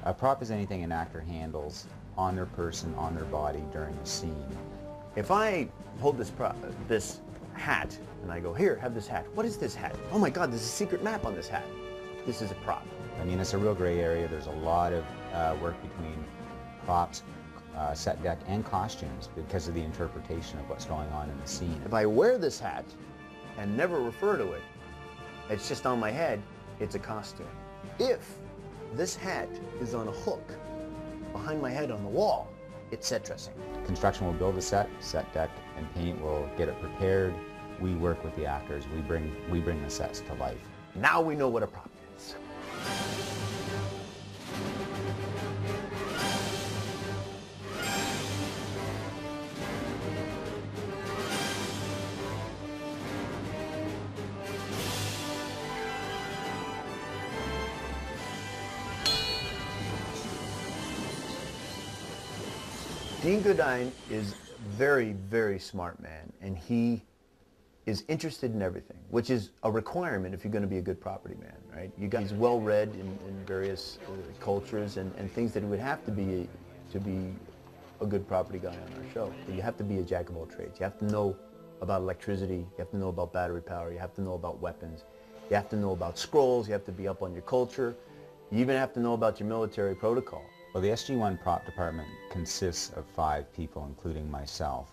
A prop is anything an actor handles on their person, on their body during a scene. If I hold this hat and I go, here, have this hat. What is this hat? Oh my God, there's a secret map on this hat. This is a prop. I mean, it's a real gray area. There's a lot of work between props, set deck, and costumes because of the interpretation of what's going on in the scene. If I wear this hat and never refer to it, it's just on my head, it's a costume. If this hat is on a hook behind my head on the wall, it's set dressing. Construction will build a set deck, and paint will get it prepared. We work with the actors. We bring the sets to life. Now we know what a prop is. Dean Goodine is very, very smart man, and he is interested in everything, which is a requirement if you're going to be a good property man, right? He's well read in various cultures and things that he would have to be a good property guy on our show. You have to be a jack of all trades. You have to know about electricity, you have to know about battery power, you have to know about weapons, you have to know about scrolls, you have to be up on your culture, you even have to know about your military protocol. Well, the SG1 prop department consists of 5 people, including myself.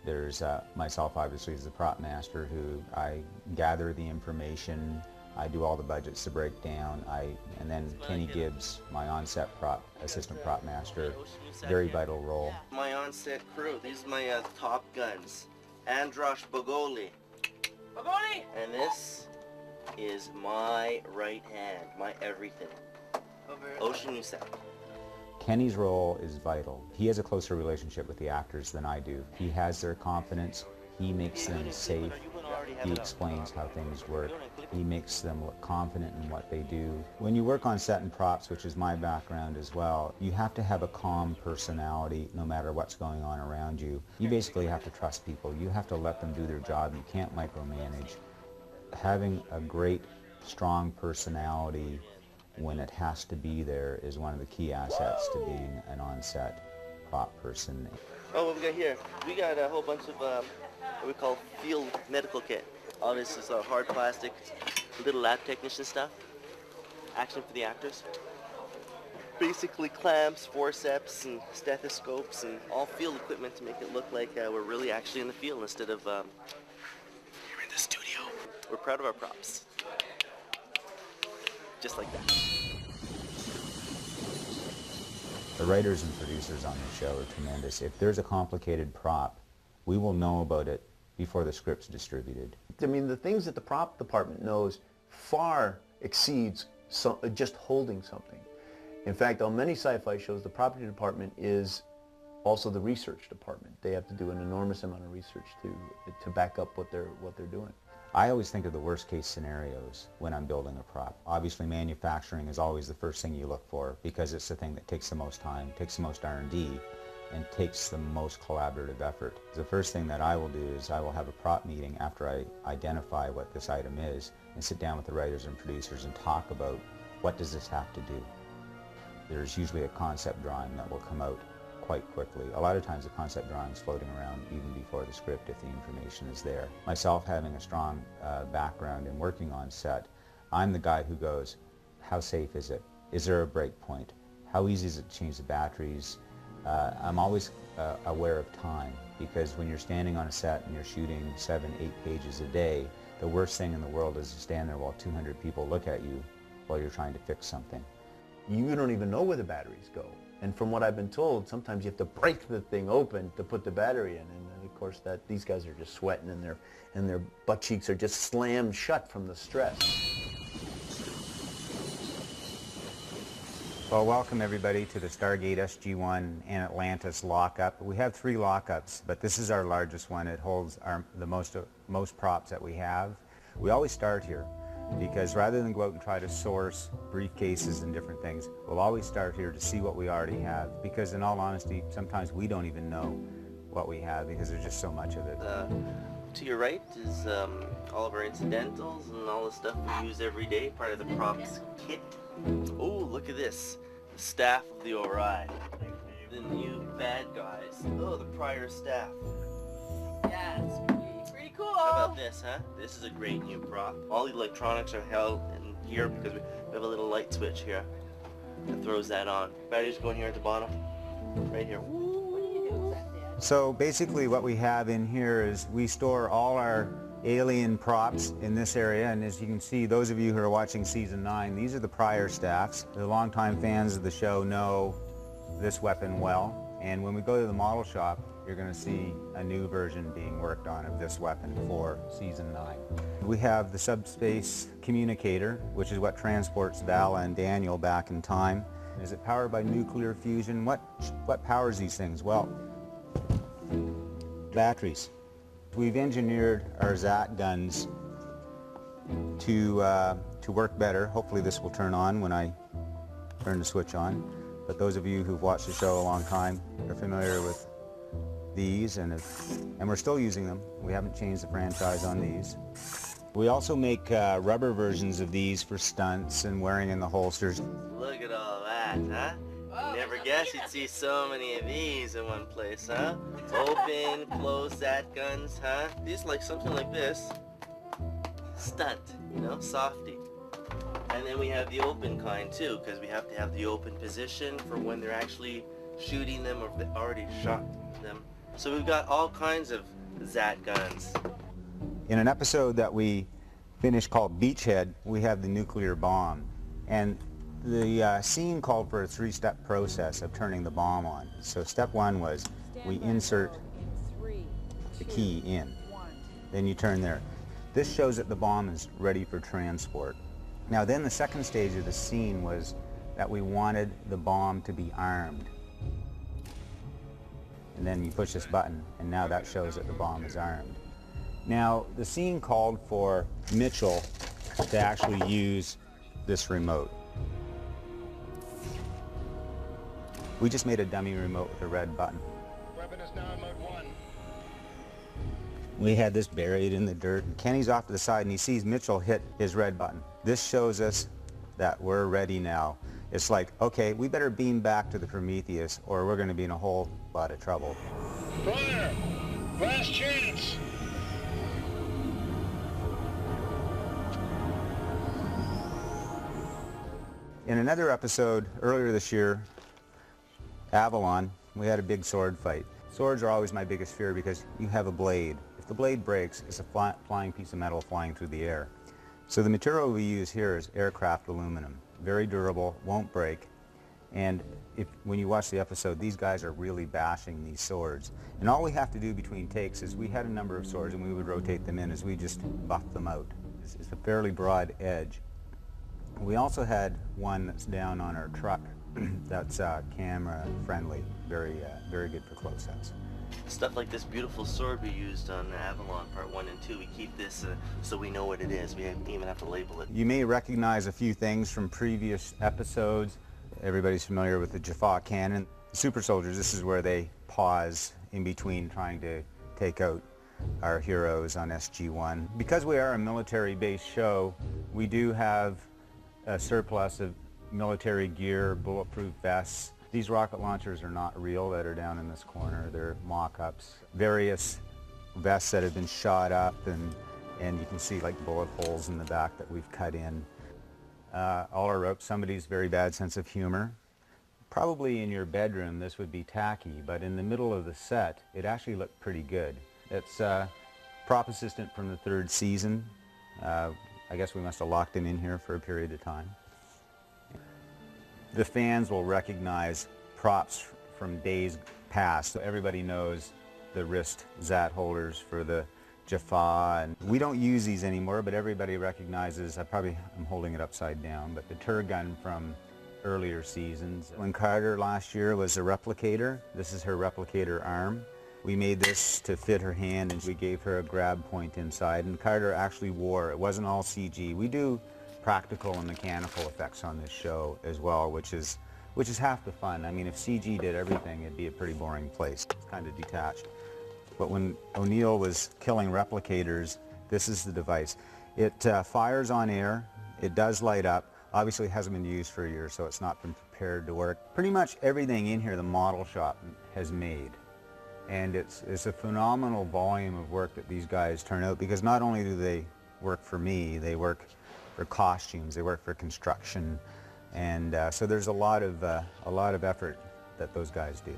There's myself, obviously, as the prop master, who I gather the information, I do all the budgets to break down, and then Kenny Gibbs, my on-set assistant prop master, very vital role. My on-set crew, these are my top guns. Androsh Bogoli. Bogoli! And this is my right hand, my everything. Ocean Nusek. Kenny's role is vital. He has a closer relationship with the actors than I do. He has their confidence. He makes them safe. He explains how things work. He makes them look confident in what they do. When you work on set and props, which is my background as well, you have to have a calm personality no matter what's going on around you. You basically have to trust people. You have to let them do their job. You can't micromanage. Having a great, strong personality when it has to be there is one of the key assets to being an on-set prop person. Oh, what we got here? We got a whole bunch of what we call field medical kit. All this is hard plastic, little lab technician stuff. Action for the actors. Basically clamps, forceps, and stethoscopes, and all field equipment to make it look like we're really actually in the field instead of here in the studio. We're proud of our props. Just like that. The writers and producers on the show are tremendous. If there's a complicated prop, we will know about it before the script's distributed. I mean, the things that the prop department knows far exceeds just holding something. In fact, on many sci-fi shows, the property department is also the research department. They have to do an enormous amount of research to back up what they're doing. I always think of the worst case scenarios when I'm building a prop. Obviously manufacturing is always the first thing you look for because it's the thing that takes the most time, takes the most R&D, and takes the most collaborative effort. The first thing that I will do is I will have a prop meeting after I identify what this item is and sit down with the writers and producers and talk about what does this have to do. There's usually a concept drawing that will come out quite quickly. A lot of times the concept drawing is floating around even before the script if the information is there. Myself having a strong background in working on set, I'm the guy who goes, how safe is it? Is there a break point? How easy is it to change the batteries? I'm always aware of time because when you're standing on a set and you're shooting 7, 8 pages a day, the worst thing in the world is to stand there while 200 people look at you while you're trying to fix something. You don't even know where the batteries go. And from what I've been told, sometimes you have to break the thing open to put the battery in. And of course, these guys are just sweating and their butt cheeks are just slammed shut from the stress. Well, welcome everybody to the Stargate SG-1 and Atlantis lockup. We have 3 lockups, but this is our largest one. It holds the most props that we have. We always start here because rather than go out and try to source briefcases and different things, we'll always start here to see what we already have because in all honesty, sometimes we don't even know what we have because there's just so much of it. To your right is all of our incidentals and all the stuff we use every day, part of the props kit. Oh, look at this. Staff of the Ori. The new bad guys. Oh, the prior staff. Yeah, it's pretty cool. How about this, huh? This is a great new prop. All the electronics are held in here because we have a little light switch here that throws that on. Batteries going here at the bottom. Right here. What do you do exactly? So basically what we have in here is we store all our alien props in this area, and as you can see, those of you who are watching season 9, these are the prior staffs. The longtime fans of the show know this weapon well, and when we go to the model shop, you're going to see a new version being worked on of this weapon for season 9. We have the subspace communicator, which is what transports Vala and Daniel back in time. Is it powered by nuclear fusion? What powers these things? Well, batteries. We've engineered our ZAT guns to work better. Hopefully this will turn on when I turn the switch on. But those of you who've watched the show a long time are familiar with these, and we're still using them. We haven't changed the franchise on these. We also make rubber versions of these for stunts and wearing in the holsters. Look at all that, huh? Never guessed you'd see so many of these in one place, huh? Open, closed ZAT guns, huh? These like something like this. Stunt, you know, softy. And then we have the open kind too, because we have to have the open position for when they're actually shooting them or if they already shot them. So we've got all kinds of ZAT guns. In an episode that we finished called Beachhead, we have the nuclear bomb. And the scene called for a 3-step process of turning the bomb on. So step 1 was we insert the key in. Then you turn there. This shows that the bomb is ready for transport. Now then the second stage of the scene was that we wanted the bomb to be armed. And then you push this button, and now that shows that the bomb is armed. Now the scene called for Mitchell to actually use this remote. We just made a dummy remote with a red button. Weapon is now in mode 1. We had this buried in the dirt. Kenny's off to the side and he sees Mitchell hit his red button. This shows us that we're ready now. It's like, okay, we better beam back to the Prometheus or we're going to be in a whole lot of trouble. Fire! Last chance! In another episode earlier this year, Avalon, we had a big sword fight. Swords are always my biggest fear because you have a blade. If the blade breaks, it's a flying piece of metal flying through the air. So the material we use here is aircraft aluminum. Very durable, won't break. And when you watch the episode, these guys are really bashing these swords. And all we have to do between takes is we had a number of swords and we would rotate them in as we just buff them out. It's a fairly broad edge. We also had one that's down on our truck that's camera friendly, very good for close-ups. Stuff like this beautiful sword we used on Avalon Part 1 and 2, we keep this so we know what it is. We don't even have to label it. You may recognize a few things from previous episodes. Everybody's familiar with the Jaffa cannon. Super soldiers, this is where they pause in between trying to take out our heroes on SG-1. Because we are a military-based show, we do have a surplus of military gear, bulletproof vests. These rocket launchers are not real that are down in this corner. They're mock-ups. Various vests that have been shot up, and you can see like bullet holes in the back that we've cut in. All our ropes, somebody's very bad sense of humor. Probably in your bedroom this would be tacky, but in the middle of the set it actually looked pretty good. It's prop assistant from the 3rd season. I guess we must have locked him in here for a period of time. The fans will recognize props from days past. So everybody knows the wrist ZAT holders for the Jaffa. And we don't use these anymore, but everybody recognizes, I'm holding it upside down, but the Turgun from earlier seasons. When Carter last year was a replicator, this is her replicator arm. We made this to fit her hand and we gave her a grab point inside, and Carter actually wore, it wasn't all CG. We do practical and mechanical effects on this show as well, which is half the fun. I mean, if CG did everything, it'd be a pretty boring place. It's kind of detached. But when O'Neill was killing replicators, this is the device. It fires on air, it does light up. Obviously it hasn't been used for a year, so it's not been prepared to work. Pretty much everything in here the model shop has made. And it's a phenomenal volume of work that these guys turn out, because not only do they work for me, they work for costumes, they work for construction, and so there's a lot of effort that those guys do.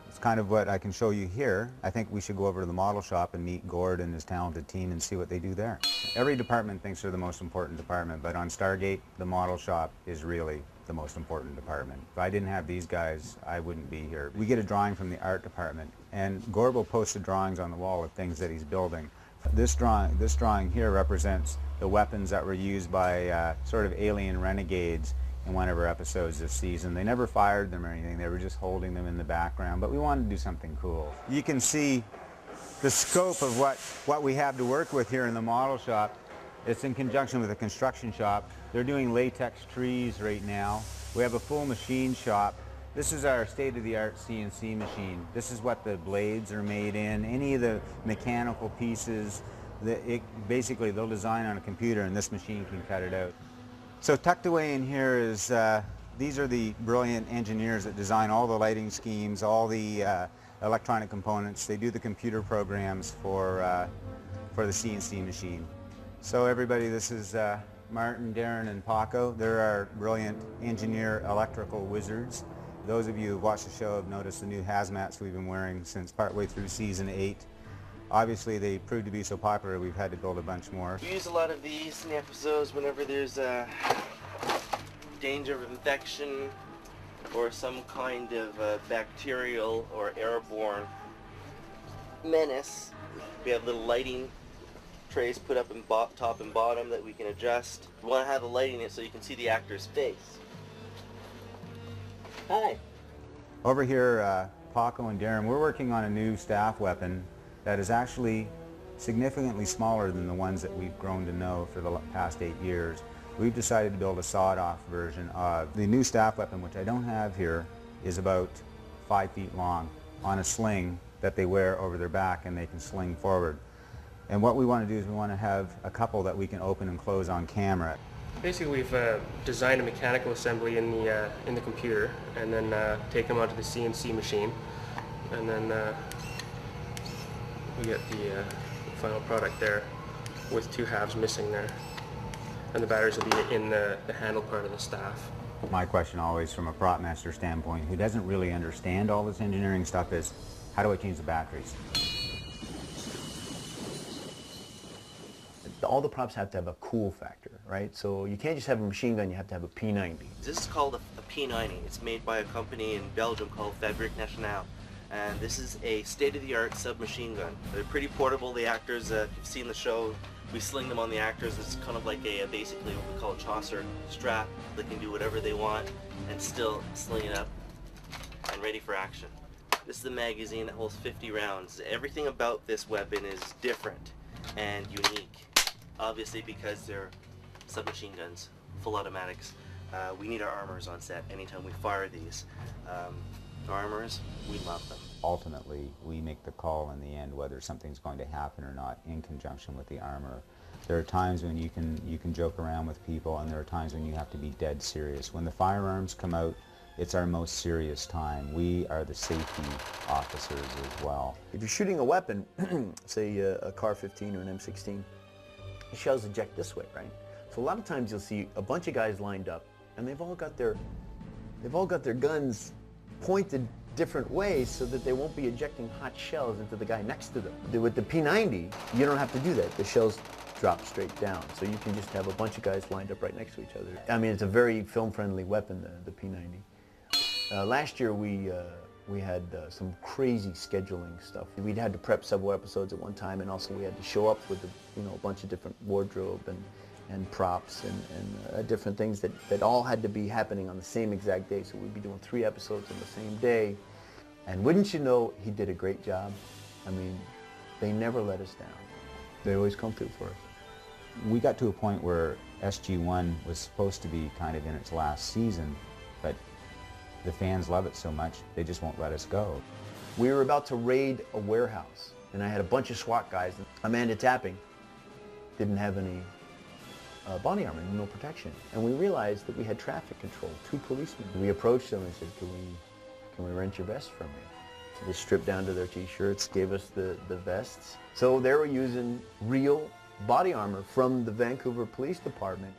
It's kind of what I can show you here. I think we should go over to the model shop and meet Gord and his talented team and see what they do there. Every department thinks they're the most important department, but on Stargate, the model shop is really the most important department. If I didn't have these guys, I wouldn't be here. We get a drawing from the art department, and Gord will post the drawings on the wall of things that he's building. This drawing here represents the weapons that were used by sort of alien renegades in one of our episodes this season. They never fired them or anything, they were just holding them in the background, but we wanted to do something cool. You can see the scope of what we have to work with here in the model shop. It's in conjunction with a construction shop. They're doing latex trees right now. We have a full machine shop. This is our state-of-the-art CNC machine. This is what the blades are made in. Any of the mechanical pieces, basically they'll design on a computer and this machine can cut it out. So tucked away in here is, these are the brilliant engineers that design all the lighting schemes, all the electronic components. They do the computer programs for the CNC machine. So everybody, this is Martin, Darren, and Paco. They're our brilliant engineer electrical wizards. Those of you who've watched the show have noticed the new hazmats we've been wearing since partway through season 8. Obviously they proved to be so popular we've had to build a bunch more. We use a lot of these in the episodes whenever there's a danger of infection or some kind of bacterial or airborne menace. We have little lighting trays put up in top and bottom that we can adjust. We want to have the lighting in it so you can see the actor's face. Hi. Over here, Paco and Darren, we're working on a new staff weapon that is actually significantly smaller than the ones that we've grown to know for the past 8 years. We've decided to build a sawed-off version of the new staff weapon, which I don't have here, is about 5 feet long on a sling that they wear over their back and they can sling forward. And what we want to do is we want to have a couple that we can open and close on camera. Basically, we've designed a mechanical assembly in the computer, and then taken them onto the CNC machine, and then we get the final product there with 2 halves missing there, and the batteries will be in the handle part of the staff. My question always from a prop master standpoint, who doesn't really understand all this engineering stuff, is how do I change the batteries? All the props have to have a cool factor, right? So you can't just have a machine gun, you have to have a P90. This is called a P90. It's made by a company in Belgium called Fabriqué. And this is a state-of-the-art submachine gun. They're pretty portable. The actors, if you've seen the show, we sling them on the actors. It's kind of like basically what we call a Chaucer strap. They can do whatever they want and still sling it up and ready for action. This is the magazine that holds 50 rounds. Everything about this weapon is different and unique. Obviously because they're submachine guns, full automatics. We need our armors on set anytime we fire these. Armors, we love them. Ultimately, we make the call in the end whether something's going to happen or not in conjunction with the armor. There are times when you can joke around with people, and there are times when you have to be dead serious. When the firearms come out, it's our most serious time. We are the safety officers as well. If you're shooting a weapon, say a Car-15 or an M16, the shells eject this way, right? So a lot of times you'll see a bunch of guys lined up, and they've all got their guns pointed different ways so that they won't be ejecting hot shells into the guy next to them. With the P90, you don't have to do that. The shells drop straight down, so you can just have a bunch of guys lined up right next to each other. I mean, it's a very film-friendly weapon, the P90. Last year we had some crazy scheduling stuff. We'd had to prep several episodes at one time, and also we had to show up with a bunch of different wardrobe and props and different things that all had to be happening on the same exact day. So we'd be doing 3 episodes on the same day. And wouldn't you know, he did a great job. I mean, they never let us down. They always come through for us. We got to a point where SG-1 was supposed to be kind of in its last season, but the fans love it so much, they just won't let us go. We were about to raid a warehouse, and I had a bunch of SWAT guys. Amanda Tapping didn't have any body armor, no protection. And we realized that we had traffic control, 2 policemen. We approached them and said, can we rent your vest from you? So they stripped down to their t-shirts, gave us the vests. So they were using real body armor from the Vancouver Police Department.